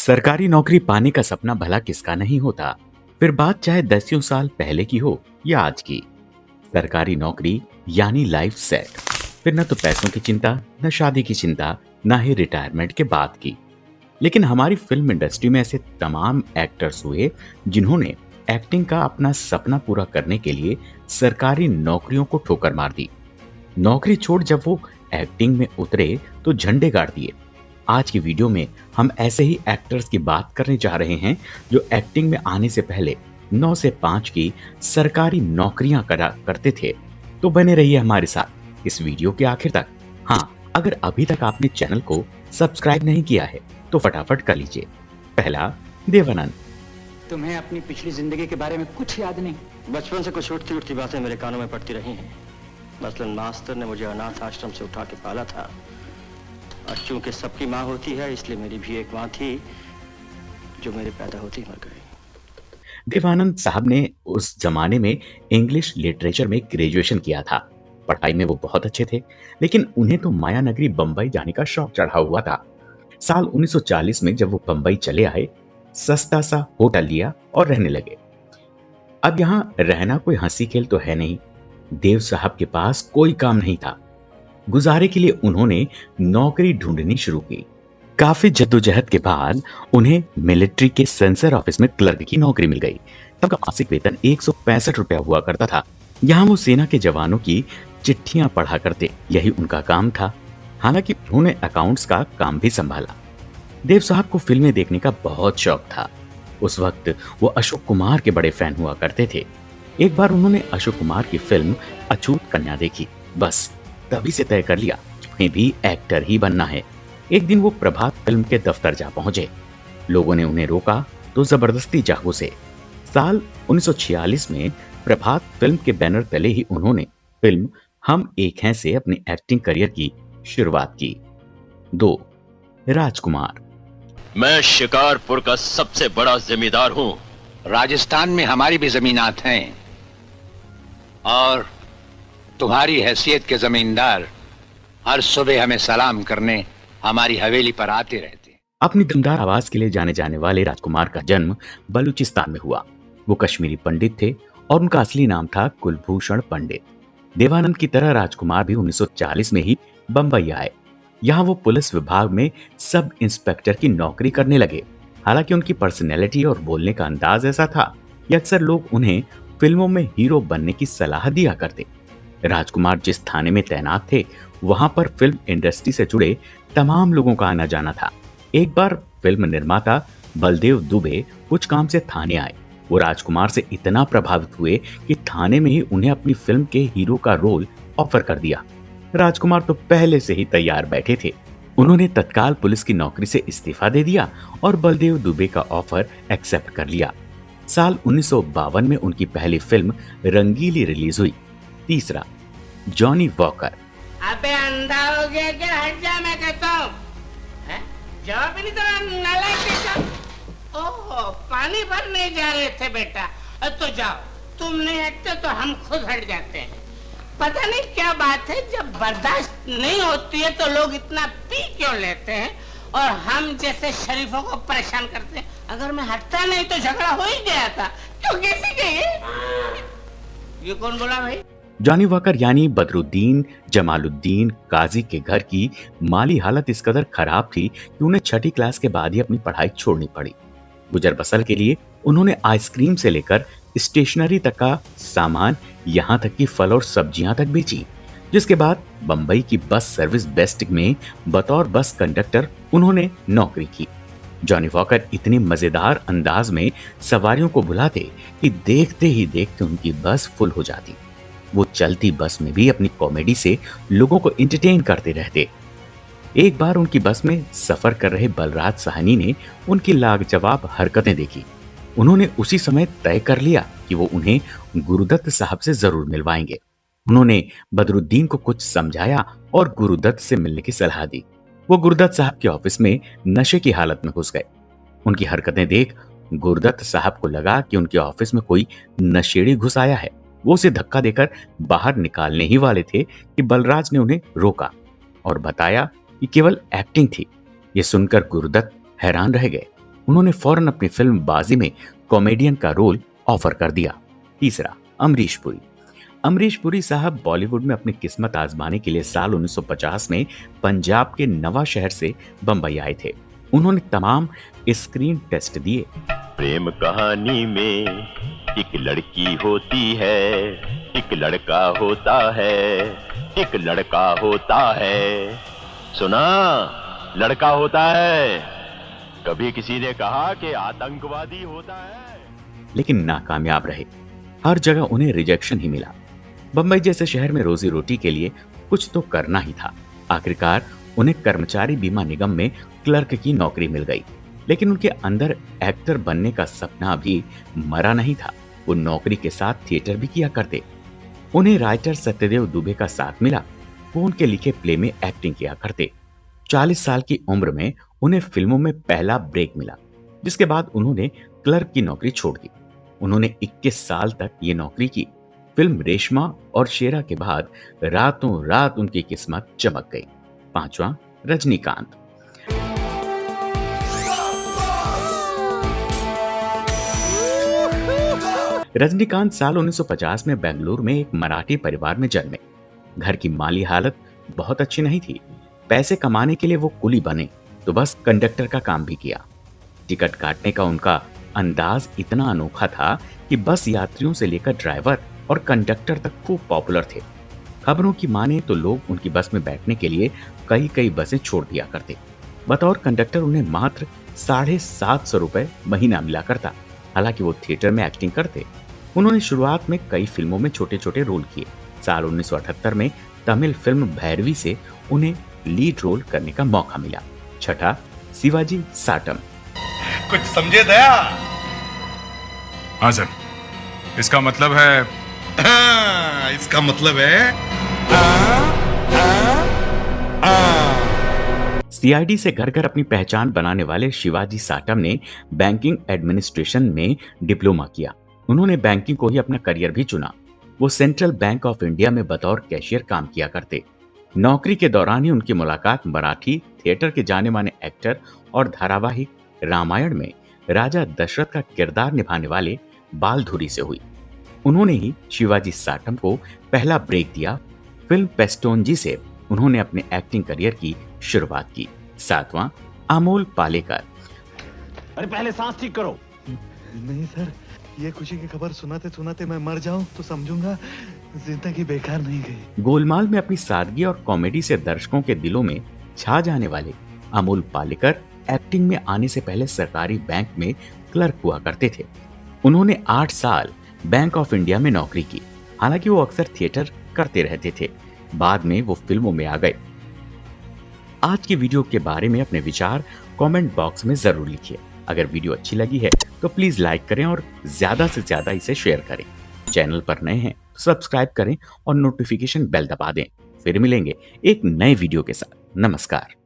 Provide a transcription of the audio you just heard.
सरकारी नौकरी पाने का सपना भला किसका नहीं होता। फिर बात चाहे दसियों साल पहले की हो या आज की। सरकारी नौकरी यानी लाइफ सेट। फिर न तो पैसों की चिंता, न शादी की चिंता, न ही रिटायरमेंट के बाद की। लेकिन हमारी फिल्म इंडस्ट्री में ऐसे तमाम एक्टर्स हुए जिन्होंने एक्टिंग का अपना सपना पूरा करने के लिए सरकारी नौकरियों को ठोकर मार दी। नौकरी छोड़ जब वो एक्टिंग में उतरे तो झंडे गाड़ दिए। आज की वीडियो में हम ऐसे ही एक्टर्स की बात करने जा रहे हैं जो एक्टिंग में आने से पहले 9 से 5 की सरकारी नौकरियां करा करते थे। तो बने रहिए हमारे साथ इस वीडियो के आखिर तक। हाँ, अगर अभी तक आपने चैनल को सब्सक्राइब नहीं किया है तो फटाफट कर लीजिए। पहला, देवानंद। तुम्हें अपनी पिछली जिंदगी के बारे में कुछ याद नहीं? बचपन से कुछ उठती उठती बातें मेरे कानों में पड़ती रही हैं। मसलन मास्टर ने मुझे अनाथ आश्रम से उठा के पाला था, और चूंकि सबकी माँ होती है इसलिए मेरी भी एक माँ थी जो मेरे पैदा होती मर गई। देवानंद साहब ने उस जमाने में इंग्लिश लिटरेचर में ग्रेजुएशन किया था। पढ़ाई में वो बहुत अच्छे थे, लेकिन उन्हें तो माया नगरी बंबई जाने का शौक चढ़ा हुआ था। साल 1940 में जब वो बंबई चले आए, सस्ता सा होटल लिया और रहने लगे। अब यहाँ रहना कोई हंसी खेल तो है नहीं। देव साहब के पास कोई काम नहीं था। गुजारे के लिए उन्होंने नौकरी ढूंढनी शुरू की। काफी जद्दोजहद के बाद उन्हें मिलिट्री के सेंसर ऑफिस में क्लर्क की नौकरी मिल गई। तब का मासिक वेतन 165 रुपया हुआ करता था। यहाँ वो सेना के जवानों की चिट्ठियां पढ़ा करते, यही उनका काम था। हालांकि उन्होंने अकाउंट्स का काम भी संभाला। देव साहब को फिल्में देखने का बहुत शौक था। उस वक्त वो अशोक कुमार के बड़े फैन हुआ करते थे। एक बार उन्होंने अशोक कुमार की फिल्म अछूत कन्या देखी। बस तभी से तय कर लिया उन्हें भी एक्टर ही बनना है। एक दिन वो प्रभात फिल्म के दफ्तर जा पहुंचे। लोगों ने उन्हें रोका तो जबरदस्ती जा घुसे। साल 1946 में प्रभात फिल्म के बैनर तले ही उन्होंने फिल्म हम एक हैं से अपने एक्टिंग करियर की शुरुआत की। 2, राजकुमार। मैं शिकारपुर का सबसे बड़ा जमींदार हूँ। राजस्थान में हमारी भी जमीनात हैं और तुम्हारी हैसियत के जमींदार हर सुबह हमें सलाम करने हमारी हवेली पर आते रहते हैं। अपनी दमदार आवाज के लिए जाने जाने वाले राजकुमार का जन्म बलूचिस्तान में हुआ। वो कश्मीरी पंडित थे और उनका असली नाम था कुलभूषण पंडित। देवानंद की तरह राजकुमार भी 1940 में ही बंबई आए। यहाँ वो पुलिस विभाग में सब इंस्पेक्टर की नौकरी करने लगे। हालांकि उनकी पर्सनैलिटी और बोलने का अंदाज ऐसा था कि अक्सर लोग उन्हें फिल्मों में हीरो बनने की सलाह दिया करते। राजकुमार जिस थाने में तैनात थे वहां पर फिल्म इंडस्ट्री से जुड़े तमाम लोगों का आना जाना था। एक बार फिल्म निर्माता बलदेव दुबे कुछ काम से थाने आए। वो राजकुमार से इतना प्रभावित हुए कि थाने में ही उन्हें अपनी फिल्म के हीरो का रोल ऑफर कर दिया। राजकुमार तो पहले से ही तैयार बैठे थे। उन्होंने तत्काल पुलिस की नौकरी से इस्तीफा दे दिया और बलदेव दुबे का ऑफर एक्सेप्ट कर लिया। साल 1952 में उनकी पहली फिल्म रंगीली रिलीज हुई। तीसरा, जॉनी वॉकर। अबे अंधा हो गया क्या? हट जा, मैं कहता हूँ। जवाब ही नहीं तो नालायक बेटा। ओह, पानी भरने जा रहे थे बेटा। तो जाओ, तुम नहीं हटते तो हम खुद हट जाते हैं। पता नहीं क्या बात है, जब बर्दाश्त नहीं होती है तो लोग इतना पी क्यों लेते हैं और हम जैसे शरीफों को परेशान करते हैं। अगर मैं हटता नहीं तो झगड़ा हो ही गया था। क्यों कैसे गए? ये कौन बोला भाई? जॉनी वॉकर यानी बदरुद्दीन जमालुद्दीन काजी के घर की माली हालत इस कदर खराब थी कि उन्हें छठी क्लास के बाद ही अपनी पढ़ाई छोड़नी पड़ी। गुजर बसर के लिए उन्होंने आइसक्रीम से लेकर स्टेशनरी तक का सामान, यहाँ तक कि फल और सब्जियां तक बेची। जिसके बाद बंबई की बस सर्विस बेस्ट में बतौर बस कंडक्टर उन्होंने नौकरी की। जॉनी वॉकर इतने मजेदार अंदाज में सवारियों को बुलाते कि देखते ही देखते उनकी बस फुल हो जाती। वो चलती बस में भी अपनी कॉमेडी से लोगों को एंटरटेन करते रहते। एक बार उनकी बस में सफर कर रहे बलराज साहनी ने उनकी लाजवाब हरकतें देखी। उन्होंने उसी समय तय कर लिया कि वो उन्हें गुरुदत्त साहब से जरूर मिलवाएंगे। उन्होंने बदरुद्दीन को कुछ समझाया और गुरुदत्त से मिलने की सलाह दी। वो गुरुदत्त साहब के ऑफिस में नशे की हालत में घुस गए। उनकी हरकतें देख गुरुदत्त साहब को लगा कि उनके ऑफिस में कोई नशेड़ी घुस आया है। वो उसे धक्का देकर बाहर निकालने ही वाले थे कि बलराज ने उन्हें रोका और बताया कि केवल एक्टिंग थी। ये सुनकर गुरुदत्त हैरान रह गए। उन्होंने फौरन अपनी फिल्म बाजी में कॉमेडियन का रोल ऑफर कर दिया। तीसरा, अमरीश पुरी। अमरीश पुरी साहब बॉलीवुड में अपनी किस्मत आजमाने के लिए साल 1950 में पंजाब के नवा शहर से बंबई आए थे। उन्होंने तमाम स्क्रीन टेस्ट दिए। प्रेम कहानी में एक लड़की होती है, एक लड़का होता है, एक लड़का होता है। सुना, लड़का होता है। कभी किसी ने कहा कि आतंकवादी होता है। लेकिन नाकामयाब रहे। हर जगह उन्हें रिजेक्शन ही मिला। बंबई जैसे शहर में रोजी रोटी के लिए कुछ तो करना ही था। आखिरकार उन्हें कर्मचारी बीमा निगम में क्लर्क की नौकरी मिल गई। लेकिन उनके अंदर एक्टर बनने का सपना भी मरा नहीं था। वो नौकरी के साथ थिएटर भी किया करते। उन्हें राइटर सत्यदेव दुबे का साथ मिला। वो उनके लिखे प्ले में एक्टिंग किया करते। 40 साल की उम्र में उन्हें फिल्मों में पहला ब्रेक मिला, जिसके बाद उन्होंने क्लर्क की नौकरी छोड़ दी। उन्होंने 21 साल तक ये नौकरी की। फिल्म रेशमा और शेरा के बाद रातों रात उनकी किस्मत चमक गई। पांचवा, रजनीकांत। रजनीकांत साल 1950 में बेंगलुरु में एक मराठी परिवार में जन्मे। घर की माली हालत बहुत अच्छी नहीं थी। पैसे कमाने के लिए वो कुली बने तो बस कंडक्टर का काम भी किया। टिकट काटने का उनका अंदाज इतना अनोखा था कि बस यात्रियों से लेकर ड्राइवर और कंडक्टर तक खूब पॉपुलर थे। खबरों की माने तो लोग उनकी बस में बैठने के लिए कई कई बसें छोड़ दिया करते। बतौर कंडक्टर उन्हें मात्र 750 रुपए महीना मिला करता। हालांकि वो थिएटर में एक्टिंग करते। उन्होंने शुरुआत में कई फिल्मों में छोटे छोटे रोल किए। साल 1978 में तमिल फिल्म भैरवी से उन्हें लीड रोल करने का मौका मिला। छठा, शिवाजी साटम। कुछ समझे दया? हाँ सर, इसका मतलब है इसका मतलब है सीआईडी से घर घर अपनी पहचान बनाने वाले शिवाजी साटम ने बैंकिंग एडमिनिस्ट्रेशन में डिप्लोमा किया। उन्होंने बैंकिंग को ही अपना करियर भी चुना। वो सेंट्रल बैंक ऑफ इंडिया में बतौर कैशियर काम किया करते। नौकरी के दौरान ही उनकी मुलाकात मराठी थिएटर के जाने माने एक्टर और धारावाहिक रामायण में राजा दशरथ का किरदार निभाने वाले बालधुरी से हुई। उन्होंने ही शिवाजी साटम को पहला ब्रेक दिया। फिल्म पेस्टोनजी से उन्होंने अपने एक्टिंग करियर की शुरुआत की। सातवां, अमोल पालेकर। अरे पहले सांस ठीक करो। नहीं सर, ये खुशी की खबर सुनाते सुनाते मैं मर जाऊं तो समझूंगा जिंदगी बेकार नहीं गई। गोलमाल में अपनी सादगी और कॉमेडी से दर्शकों के दिलों में छा जाने वाले अमोल पालेकर एक्टिंग में आने से पहले सरकारी बैंक में क्लर्क हुआ करते थे। उन्होंने 8 साल बैंक ऑफ इंडिया में नौकरी की। हालांकि वो अक्सर थिएटर करते रहते थे। बाद में वो फिल्मों में आ गए। आज की वीडियो के बारे में अपने विचार कमेंट बॉक्स में जरूर लिखिए। अगर वीडियो अच्छी लगी है तो प्लीज लाइक करें और ज्यादा से ज्यादा इसे शेयर करें। चैनल पर नए हैं तो सब्सक्राइब करें और नोटिफिकेशन बेल दबा दें। फिर मिलेंगे एक नए वीडियो के साथ। नमस्कार।